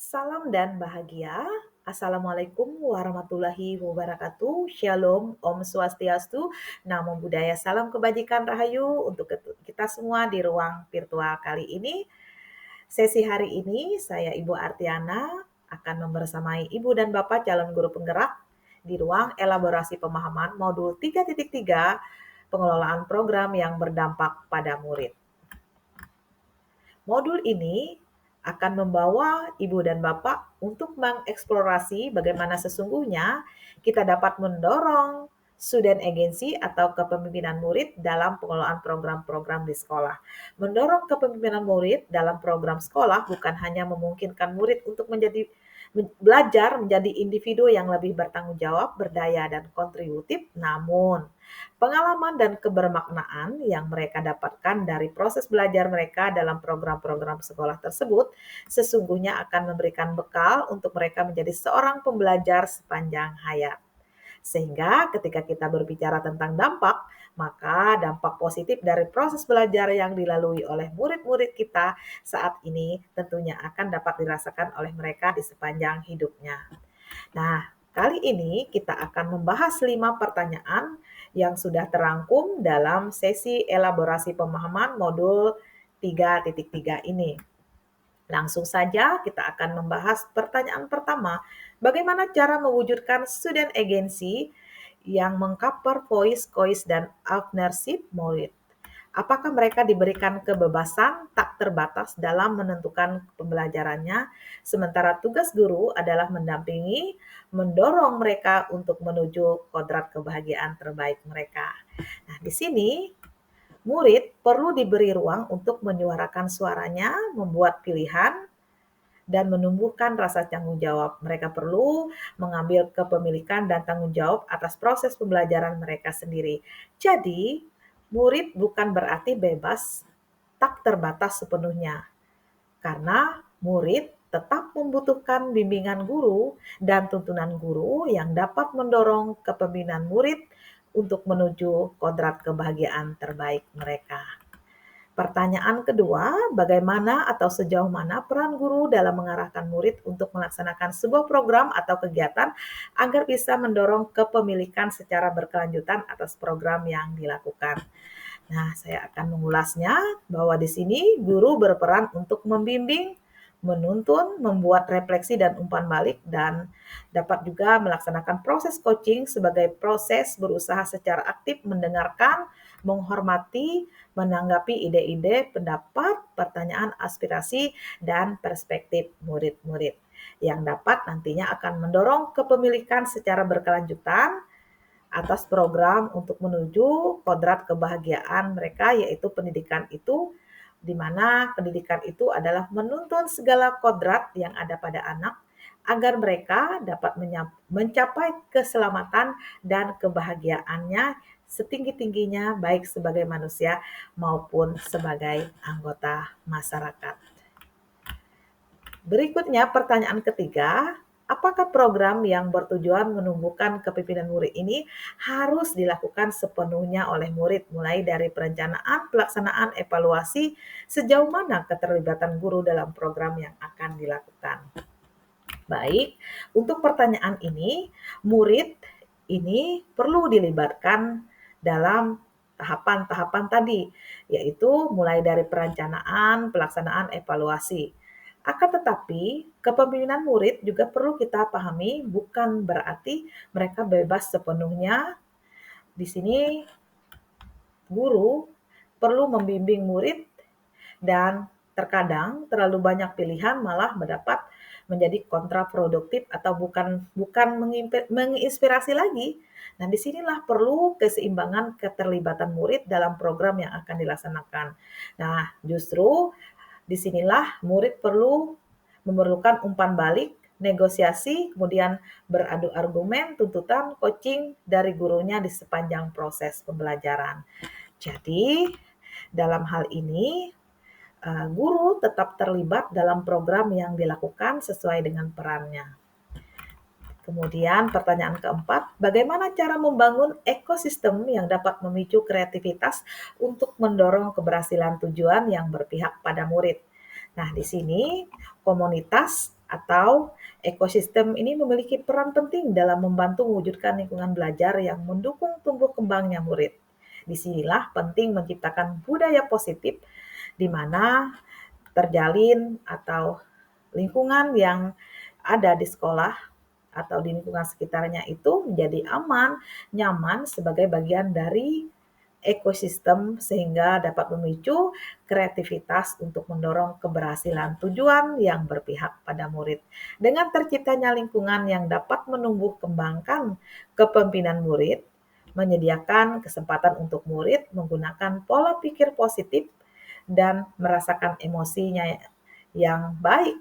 Salam dan bahagia. Assalamualaikum warahmatullahi wabarakatuh. Shalom, Om Swastiastu, Namo Buddhaya, salam kebajikan rahayu untuk kita semua di ruang virtual kali ini. Sesi hari ini saya Ibu Artiana akan membersamai Ibu dan Bapak calon guru penggerak di ruang elaborasi pemahaman modul 3.3 pengelolaan program yang berdampak pada murid. Modul ini akan membawa Ibu dan Bapak untuk mengeksplorasi bagaimana sesungguhnya kita dapat mendorong student agency atau kepemimpinan murid dalam pengelolaan program-program di sekolah. Mendorong kepemimpinan murid dalam program sekolah bukan hanya memungkinkan murid untuk belajar menjadi individu yang lebih bertanggung jawab, berdaya, dan kontributif, namun pengalaman dan kebermaknaan yang mereka dapatkan dari proses belajar mereka dalam program-program sekolah tersebut sesungguhnya akan memberikan bekal untuk mereka menjadi seorang pembelajar sepanjang hayat. Sehingga ketika kita berbicara tentang dampak, maka dampak positif dari proses belajar yang dilalui oleh murid-murid kita saat ini tentunya akan dapat dirasakan oleh mereka di sepanjang hidupnya. Nah, kali ini kita akan membahas 5 pertanyaan yang sudah terangkum dalam sesi elaborasi pemahaman modul 3.3 ini. Langsung saja kita akan membahas pertanyaan pertama, bagaimana cara mewujudkan student agency yang mengcover voice, choice, dan ownership murid? Apakah mereka diberikan kebebasan tak terbatas dalam menentukan pembelajarannya, sementara tugas guru adalah mendampingi, mendorong mereka untuk menuju kodrat kebahagiaan terbaik mereka. Nah, di sini murid perlu diberi ruang untuk menyuarakan suaranya, membuat pilihan, dan menumbuhkan rasa tanggung jawab. Mereka perlu mengambil kepemilikan dan tanggung jawab atas proses pembelajaran mereka sendiri. Jadi, murid bukan berarti bebas, tak terbatas sepenuhnya, karena murid tetap membutuhkan bimbingan guru dan tuntunan guru yang dapat mendorong kepemimpinan murid untuk menuju kodrat kebahagiaan terbaik mereka. Pertanyaan kedua, bagaimana atau sejauh mana peran guru dalam mengarahkan murid untuk melaksanakan sebuah program atau kegiatan agar bisa mendorong kepemilikan secara berkelanjutan atas program yang dilakukan. Nah, saya akan mengulasnya bahwa di sini guru berperan untuk membimbing, menuntun, membuat refleksi dan umpan balik, dan dapat juga melaksanakan proses coaching sebagai proses berusaha secara aktif mendengarkan, menghormati, menanggapi ide-ide, pendapat, pertanyaan, aspirasi, dan perspektif murid-murid yang dapat nantinya akan mendorong kepemilikan secara berkelanjutan atas program untuk menuju kodrat kebahagiaan mereka, yaitu pendidikan itu, di mana pendidikan itu adalah menuntun segala kodrat yang ada pada anak agar mereka dapat mencapai keselamatan dan kebahagiaannya setinggi-tingginya baik sebagai manusia maupun sebagai anggota masyarakat. Berikutnya pertanyaan ketiga, apakah program yang bertujuan menumbuhkan kepemimpinan murid ini harus dilakukan sepenuhnya oleh murid, mulai dari perencanaan, pelaksanaan, evaluasi, sejauh mana keterlibatan guru dalam program yang akan dilakukan? Baik, untuk pertanyaan ini, murid ini perlu dilibatkan dalam tahapan-tahapan tadi, yaitu mulai dari perencanaan, pelaksanaan, evaluasi. Akan tetapi, kepemimpinan murid juga perlu kita pahami bukan berarti mereka bebas sepenuhnya. Di sini guru perlu membimbing murid dan terkadang terlalu banyak pilihan malah mendapat menjadi kontraproduktif atau bukan menginspirasi lagi. Nah, disinilah perlu keseimbangan keterlibatan murid dalam program yang akan dilaksanakan. Nah, justru disinilah murid memerlukan umpan balik, negosiasi, kemudian beradu argumen, tuntutan, coaching dari gurunya di sepanjang proses pembelajaran. Jadi, dalam hal ini, guru tetap terlibat dalam program yang dilakukan sesuai dengan perannya. Kemudian pertanyaan keempat, bagaimana cara membangun ekosistem yang dapat memicu kreativitas untuk mendorong keberhasilan tujuan yang berpihak pada murid? Nah, di sini komunitas atau ekosistem ini memiliki peran penting dalam membantu mewujudkan lingkungan belajar yang mendukung tumbuh kembangnya murid. Disinilah penting menciptakan budaya positif di mana terjalin atau lingkungan yang ada di sekolah atau di lingkungan sekitarnya itu menjadi aman, nyaman sebagai bagian dari ekosistem sehingga dapat memicu kreativitas untuk mendorong keberhasilan tujuan yang berpihak pada murid. Dengan terciptanya lingkungan yang dapat menumbuh kembangkan kepemimpinan murid, menyediakan kesempatan untuk murid menggunakan pola pikir positif dan merasakan emosinya yang baik,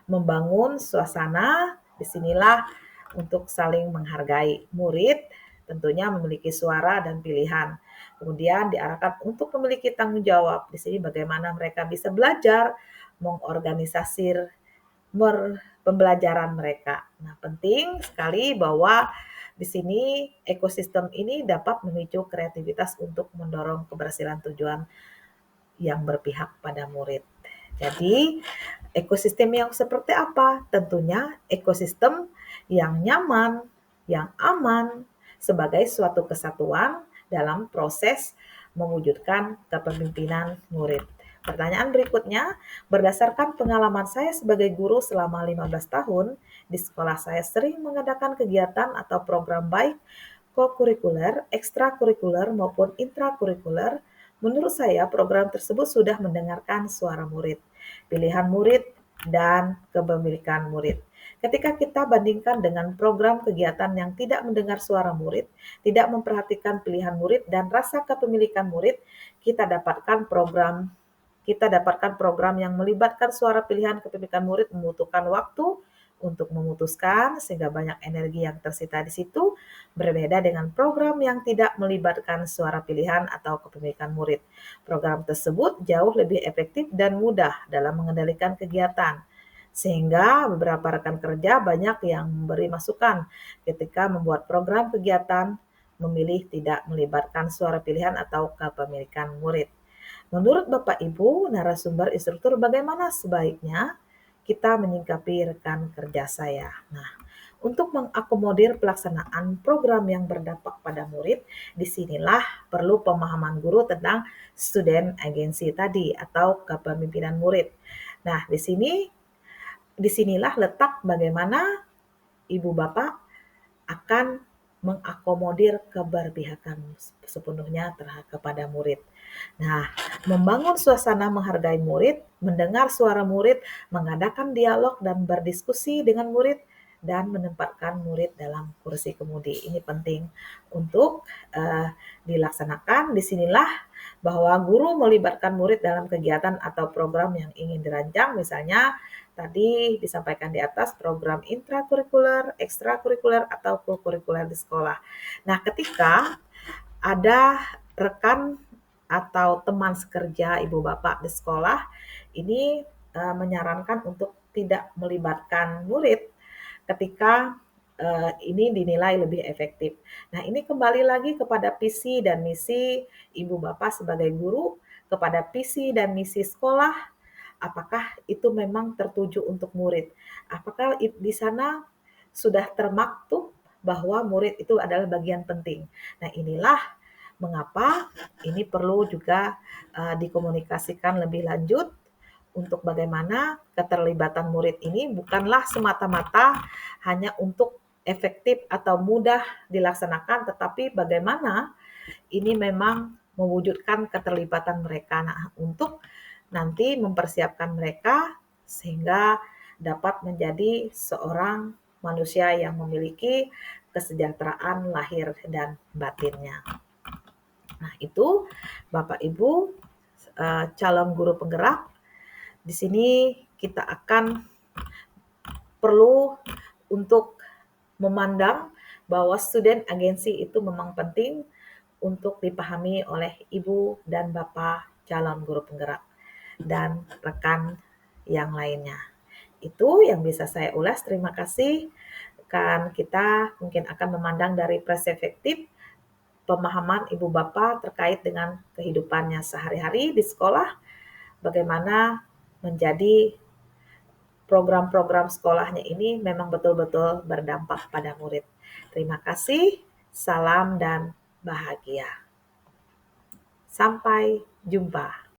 membangun suasana. Disinilah untuk saling menghargai. Murid tentunya memiliki suara dan pilihan. Kemudian diarahkan untuk memiliki tanggung jawab. Di sini bagaimana mereka bisa belajar, mengorganisir pembelajaran mereka. Nah, penting sekali bahwa di sini ekosistem ini dapat memicu kreativitas untuk mendorong keberhasilan tujuan yang berpihak pada murid. Jadi, ekosistem yang seperti apa? Tentunya ekosistem yang nyaman, yang aman, sebagai suatu kesatuan dalam proses mewujudkan kepemimpinan murid. Pertanyaan berikutnya, berdasarkan pengalaman saya sebagai guru selama 15 tahun, di sekolah saya sering mengadakan kegiatan atau program baik kokurikuler, ekstrakurikuler maupun intrakurikuler. Menurut saya, program tersebut sudah mendengarkan suara murid, pilihan murid, dan kepemilikan murid. Ketika kita bandingkan dengan program kegiatan yang tidak mendengar suara murid, tidak memperhatikan pilihan murid dan rasa kepemilikan murid, kita dapatkan program yang melibatkan suara pilihan kepemilikan murid membutuhkan waktu untuk memutuskan sehingga banyak energi yang tersita di situ, berbeda dengan program yang tidak melibatkan suara pilihan atau kepemilikan murid. Program tersebut jauh lebih efektif dan mudah dalam mengendalikan kegiatan, sehingga beberapa rekan kerja banyak yang memberi masukan ketika membuat program kegiatan memilih tidak melibatkan suara pilihan atau kepemilikan murid. Menurut Bapak Ibu, narasumber instruktur, bagaimana sebaiknya kita menyikapi rekan kerja saya? Nah, untuk mengakomodir pelaksanaan program yang berdampak pada murid, disinilah perlu pemahaman guru tentang student agency tadi atau kepemimpinan murid. Nah, disinilah letak bagaimana Ibu Bapak akan mengakomodir keberpihakan sepenuhnya terhadap kepada murid. Nah, membangun suasana menghargai murid, mendengar suara murid, mengadakan dialog dan berdiskusi dengan murid, dan menempatkan murid dalam kursi kemudi. Ini penting untuk dilaksanakan. Disinilah bahwa guru melibatkan murid dalam kegiatan atau program yang ingin dirancang, misalnya tadi disampaikan di atas program intrakurikuler, ekstrakurikuler, atau kokurikuler di sekolah. Nah, ketika ada rekan atau teman sekerja ibu bapak di sekolah, ini menyarankan untuk tidak melibatkan murid ketika ini dinilai lebih efektif. Nah, ini kembali lagi kepada visi dan misi ibu bapak sebagai guru, kepada visi dan misi sekolah. Apakah itu memang tertuju untuk murid? Apakah di sana sudah termaktub bahwa murid itu adalah bagian penting? Nah, inilah mengapa ini perlu juga dikomunikasikan lebih lanjut untuk bagaimana keterlibatan murid ini bukanlah semata-mata hanya untuk efektif atau mudah dilaksanakan, tetapi bagaimana ini memang mewujudkan keterlibatan mereka. Nah, untuk nanti mempersiapkan mereka sehingga dapat menjadi seorang manusia yang memiliki kesejahteraan lahir dan batinnya. Nah, itu Bapak Ibu calon guru penggerak. Di sini kita akan perlu untuk memandang bahwa student agency itu memang penting untuk dipahami oleh ibu dan bapak calon guru penggerak dan rekan yang lainnya. Itu yang bisa saya ulas. Terima kasih. Kan kita mungkin akan memandang dari perspektif pemahaman ibu bapak terkait dengan kehidupannya sehari-hari di sekolah, bagaimana menjadi program-program sekolahnya ini memang betul-betul berdampak pada murid. Terima kasih, salam dan bahagia. Sampai jumpa.